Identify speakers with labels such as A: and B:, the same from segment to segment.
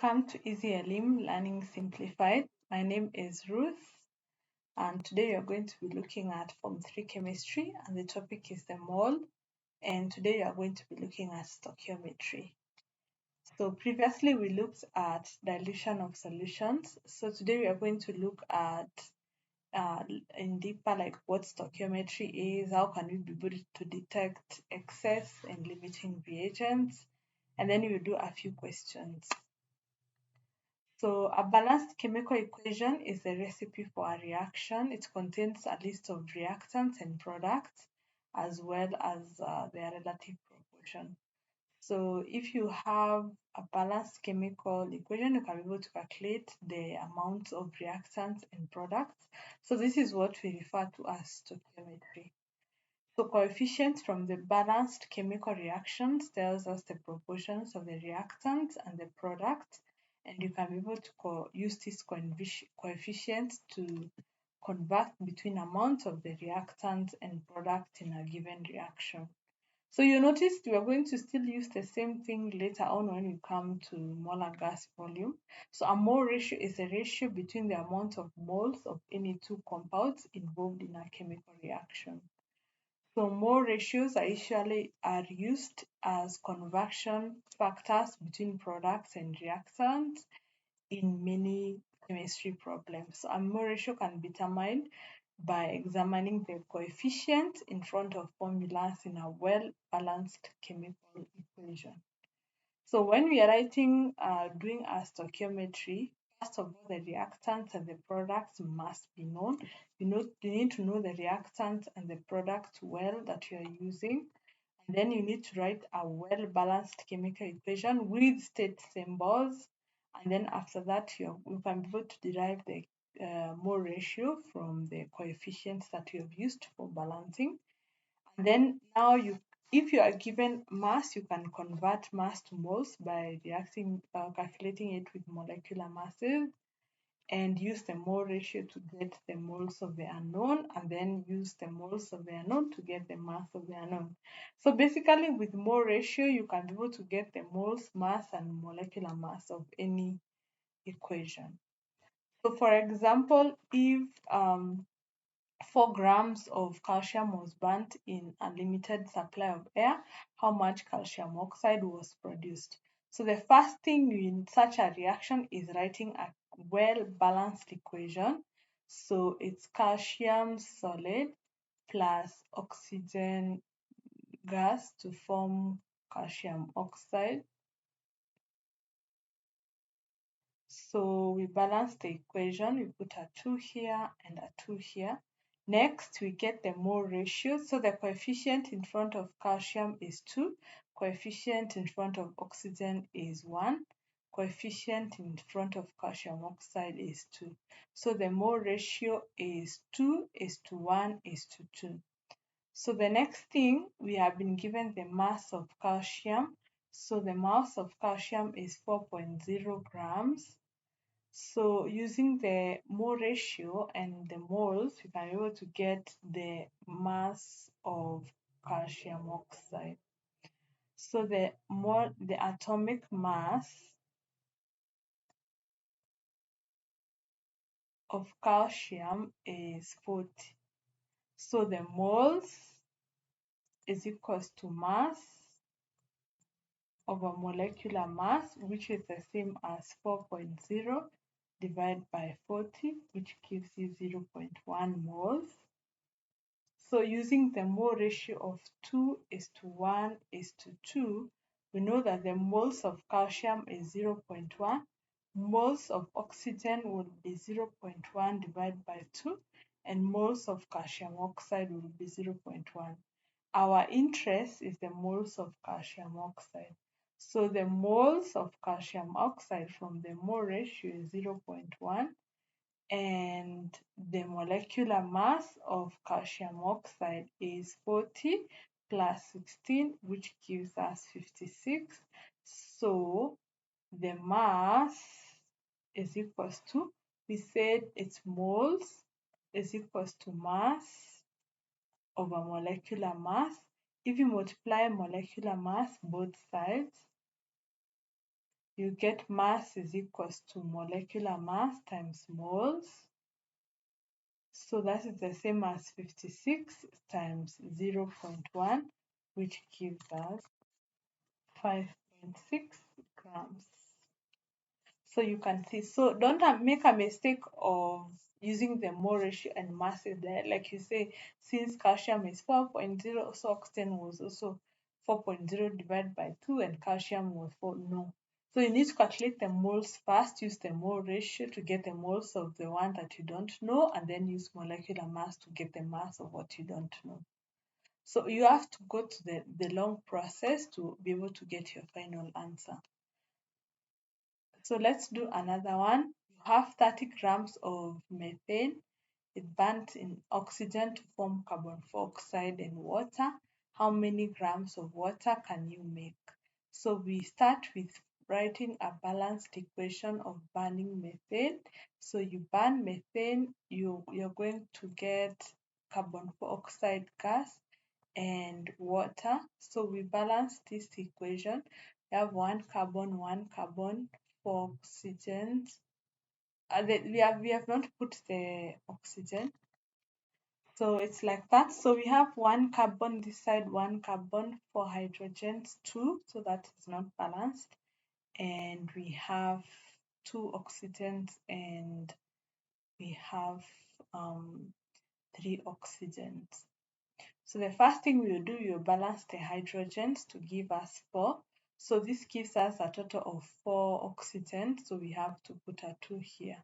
A: Welcome to Easy Elim Learning Simplified. My name is Ruth, and today we are going to be looking at Form 3 Chemistry, and the topic is the mole. And today we are going to be looking at stoichiometry. So previously we looked at dilution of solutions. So today we are going to look at in deeper like what stoichiometry is, how can we be able to detect excess and limiting reagents, and then we will do a few questions. So a balanced chemical equation is a recipe for a reaction. It contains a list of reactants and products as well as their relative proportion. So if you have a balanced chemical equation, you can be able to calculate the amount of reactants and products. So this is what we refer to as stoichiometry. So coefficients from the balanced chemical reactions tells us the proportions of the reactants and the product, and you can be able to use these coefficients to convert between amounts of the reactant and product in a given reaction. So you notice we are going to still use the same thing later on when we come to molar gas volume. So a mole ratio is a ratio between the amount of moles of any two compounds involved in a chemical reaction. So mole ratios are used as conversion factors between products and reactants in many chemistry problems. So a mole ratio can be determined by examining the coefficient in front of formulas in a well-balanced chemical equation. So when we are doing a stoichiometry, first of all, the reactants and the products must be known. You need to know the reactant and the product well that you are using. And then you need to write a well-balanced chemical equation with state symbols. And then after that, you can be able to derive the mole ratio from the coefficients that you have used for balancing. And then now if you are given mass, you can convert mass to moles by calculating it with molecular masses and use the mole ratio to get the moles of the unknown, and then use the moles of the unknown to get the mass of the unknown. So basically with mole ratio, you can be able to get the moles, mass, and molecular mass of any equation. So for example, if 4 grams of calcium was burnt in a limited supply of air, how much calcium oxide was produced? So the first thing in such a reaction is writing a well-balanced equation. So it's calcium solid plus oxygen gas to form calcium oxide. So we balance the equation, we put a 2 here and a 2 here. Next, we get the mole ratio. So the coefficient in front of calcium is 2, coefficient in front of oxygen is 1, coefficient in front of calcium oxide is 2. So the mole ratio is 2 is to 1 is to 2. So the next thing, we have been given the mass of calcium. So the mass of calcium is 4.0 grams. So using the mole ratio and the moles, we can be able to get the mass of calcium oxide. So the atomic mass of calcium is 40. So the moles is equals to mass over molecular mass, which is the same as 4.0 divided by 40, which gives you 0.1 moles. So using the mole ratio of 2 is to 1 is to 2, we know that the moles of calcium is 0.1, moles of oxygen will be 0.1 divided by 2, and moles of calcium oxide will be 0.1. Our interest is the moles of calcium oxide. So the moles of calcium oxide from the mole ratio is 0.1, and the molecular mass of calcium oxide is 40 plus 16, which gives us 56. So the mass is equals to, we said it's moles is equals to mass over molecular mass. If you multiply molecular mass both sides, you get mass is equals to molecular mass times moles. So that is the same as 56 times 0.1, which gives us 5.6 grams. So you can see, so don't make a mistake of using the mole ratio and masses there. Like you say, since calcium is 4.0, so oxygen was also 4.0 divided by 2 and calcium was 4. No. So you need to calculate the moles first, use the mole ratio to get the moles of the one that you don't know, and then use molecular mass to get the mass of what you don't know. So you have to go to the long process to be able to get your final answer. So let's do another one. You have 30 grams of methane. It burns in oxygen to form carbon dioxide and water. How many grams of water can you make? So we start with writing a balanced equation of burning methane. So you burn methane, you're going to get carbon dioxide gas and water. So we balance this equation. We have one carbon, 4 oxygens. We have not put the oxygen. So it's like that. So we have one carbon this side, one carbon, 4 hydrogens, 2. So that is not balanced. And we have 2 oxygens and we have 3 oxygens. So the first thing we will do, we will balance the hydrogens to give us 4. So this gives us a total of 4 oxygens. So we have to put a 2 here.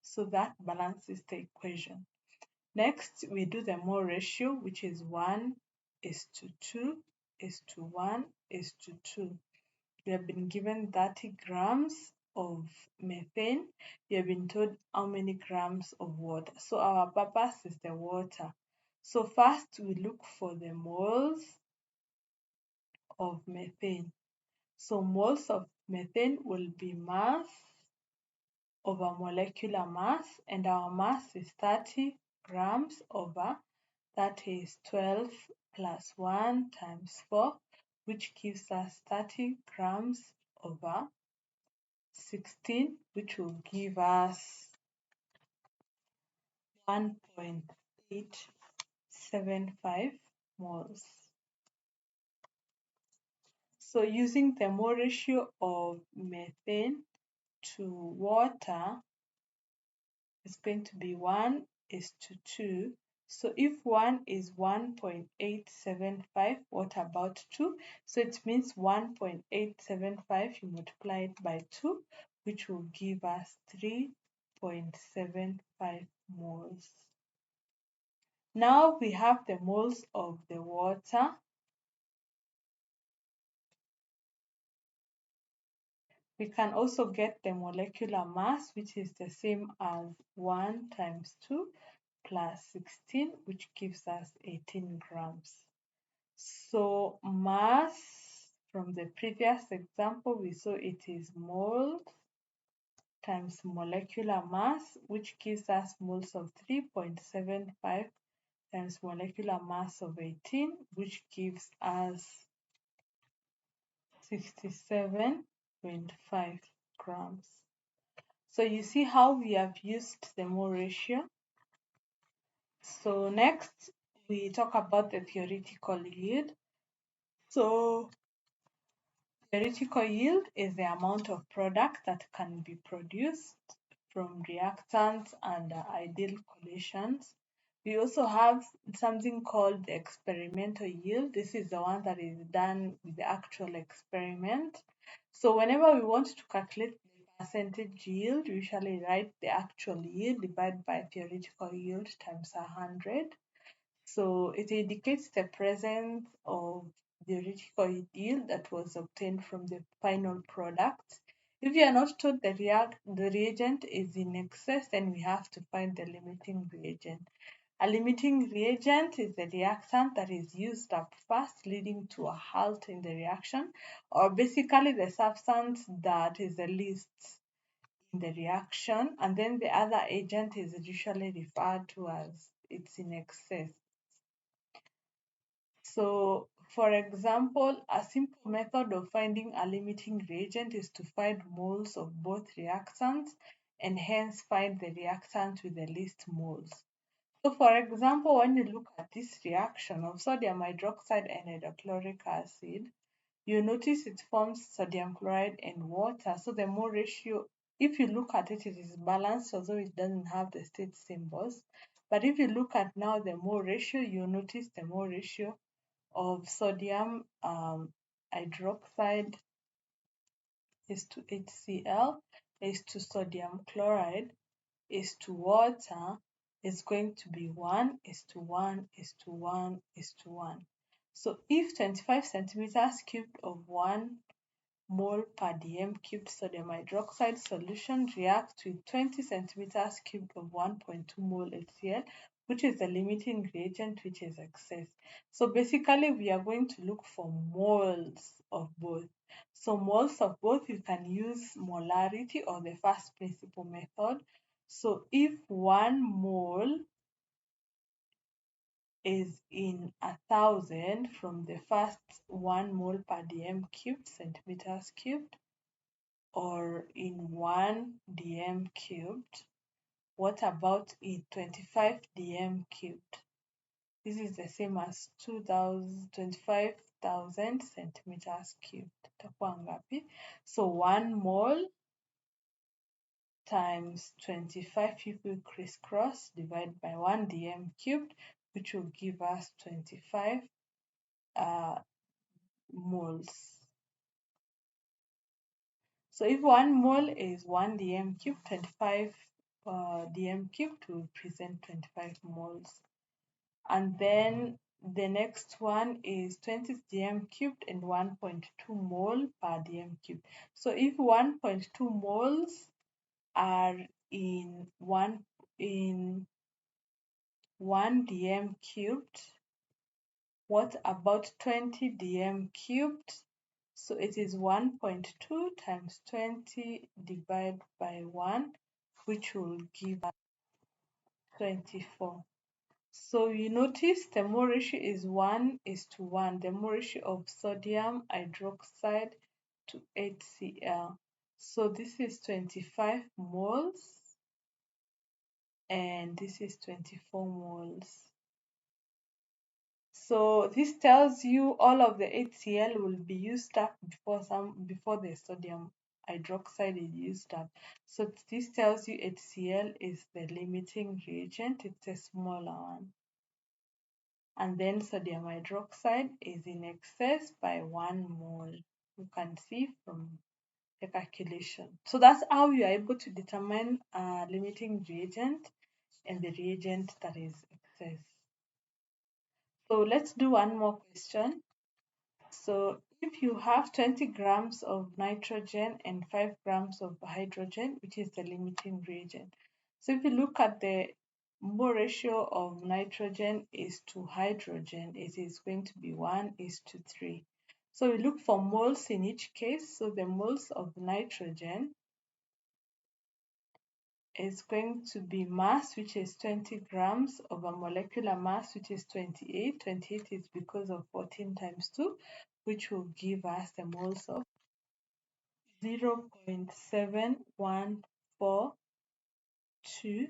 A: So that balances the equation. Next, we do the mole ratio, which is 1 is to 2 is to 1 is to 2. We have been given 30 grams of methane. We have been told how many grams of water. So our purpose is the water. So first we look for the moles of methane. So moles of methane will be mass over molecular mass, and our mass is 30 grams over, that is 12 plus 1 times 4, which gives us 30 grams over 16, which will give us 1.875 moles. So using the mole ratio of methane to water is going to be 1 is to 2. So if 1 is 1.875, what about 2? So it means 1.875, you multiply it by 2, which will give us 3.75 moles. Now we have the moles of the water. We can also get the molecular mass, which is the same as 1 times 2 plus 16, which gives us 18 grams. So mass, from the previous example, we saw it is moles times molecular mass, which gives us moles of 3.75 times molecular mass of 18, which gives us 67.5 grams. So you see how we have used the mole ratio. So next, we talk about the theoretical yield. So theoretical yield is the amount of product that can be produced from reactants and ideal collisions. We also have something called the experimental yield. This is the one that is done with the actual experiment. So whenever we want to calculate the percentage yield, we usually write the actual yield divided by theoretical yield times 100. So it indicates the presence of the theoretical yield that was obtained from the final product. If you are not told the reagent is in excess, then we have to find the limiting reagent. A limiting reagent is the reactant that is used up first, leading to a halt in the reaction, or basically the substance that is the least in the reaction, and then the other agent is usually referred to as it's in excess. So For example, a simple method of finding a limiting reagent is to find moles of both reactants and hence find the reactant with the least moles. So for example, when you look at this reaction of sodium hydroxide and hydrochloric acid, you notice it forms sodium chloride and water. So the mole ratio, if you look at it, it is balanced, although it doesn't have the state symbols. But if you look at now the mole ratio, you notice the mole ratio of sodium hydroxide is to HCl is to sodium chloride is to water is going to be 1 is to 1 is to 1 is to 1. So if 25 centimeters cubed of 1 mole per dm cubed sodium hydroxide solution reacts with 20 centimeters cubed of 1.2 mole HCl, which is the limiting reagent, which is excess. So basically, we are going to look for moles of both. So moles of both, you can use molarity or the first principle method. So if 1 mole is in 1,000 from the first 1 mole per dm cubed centimeters cubed, or in 1 dm cubed, what about in 25 dm cubed? This is the same as 25,000 centimeters cubed. Itakuwa ngapi? So 1 mole times 25 if we crisscross divided by 1 dm cubed, which will give us 25 moles. So if 1 mole is 1 dm cubed, 25 dm cubed will present 25 moles. And then the next one is 20 dm cubed and 1.2 mole per dm cubed. So if 1.2 moles are in 1 dm cubed, what about 20 dm cubed? So it is 1.2 times 20 divided by 1, which will give us 24. So you notice the mole ratio is 1 is to 1, the mole ratio of sodium hydroxide to HCl. So this is 25 moles and this is 24 moles. So this tells you all of the HCl will be used up before the sodium hydroxide is used up. So this tells you HCl is the limiting reagent, it's a smaller one. And then sodium hydroxide is in excess by 1 mole. You can see from the calculation. So that's how you are able to determine a limiting reagent and the reagent that is excess. So let's do one more question. So if you have 20 grams of nitrogen and 5 grams of hydrogen, which is the limiting reagent. So if you look at the mole ratio of nitrogen is to hydrogen, it is going to be 1 is to 3. So we look for moles in each case. So the moles of nitrogen is going to be mass, which is 20 grams over molecular mass, which is 28. 28 is because of 14 times 2, which will give us the moles of 0.7142.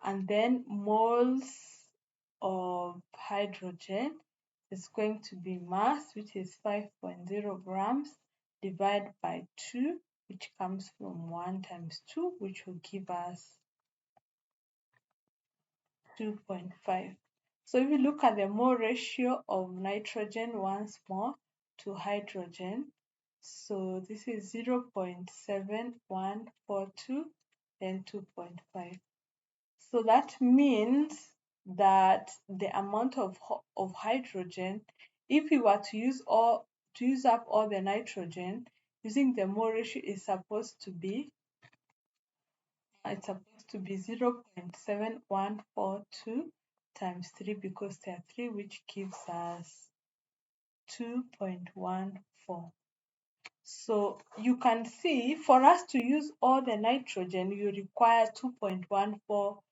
A: And then moles of hydrogen is going to be mass, which is 5.0 grams, divided by 2, which comes from 1 times 2, which will give us 2.5. So if you look at the mole ratio of nitrogen once more to hydrogen, so this is 0.7142 then 2.5. So that means that the amount of hydrogen, if we were to use up all the nitrogen, using the mole ratio is supposed to be 0.7142 times 3 because there are 3, which gives us 2.14. So you can see for us to use all the nitrogen, you require 2.14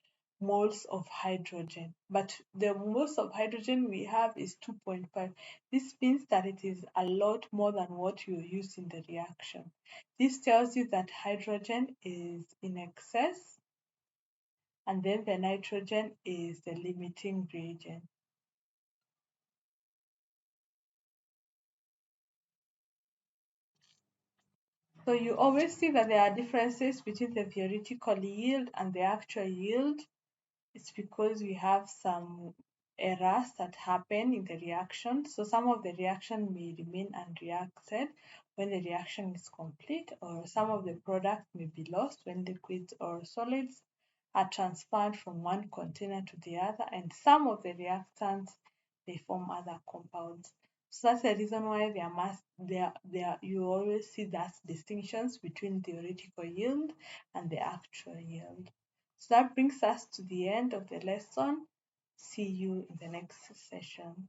A: moles of hydrogen, but the moles of hydrogen we have is 2.5. This means that it is a lot more than what you use in the reaction. This tells you that hydrogen is in excess, and then the nitrogen is the limiting reagent. So you always see that there are differences between the theoretical yield and the actual yield. It's because we have some errors that happen in the reaction. So some of the reaction may remain unreacted when the reaction is complete, or some of the product may be lost when liquids or solids are transferred from one container to the other, and some of the reactants they form other compounds. So that's the reason why you always see that distinctions between theoretical yield and the actual yield. So that brings us to the end of the lesson. See you in the next session.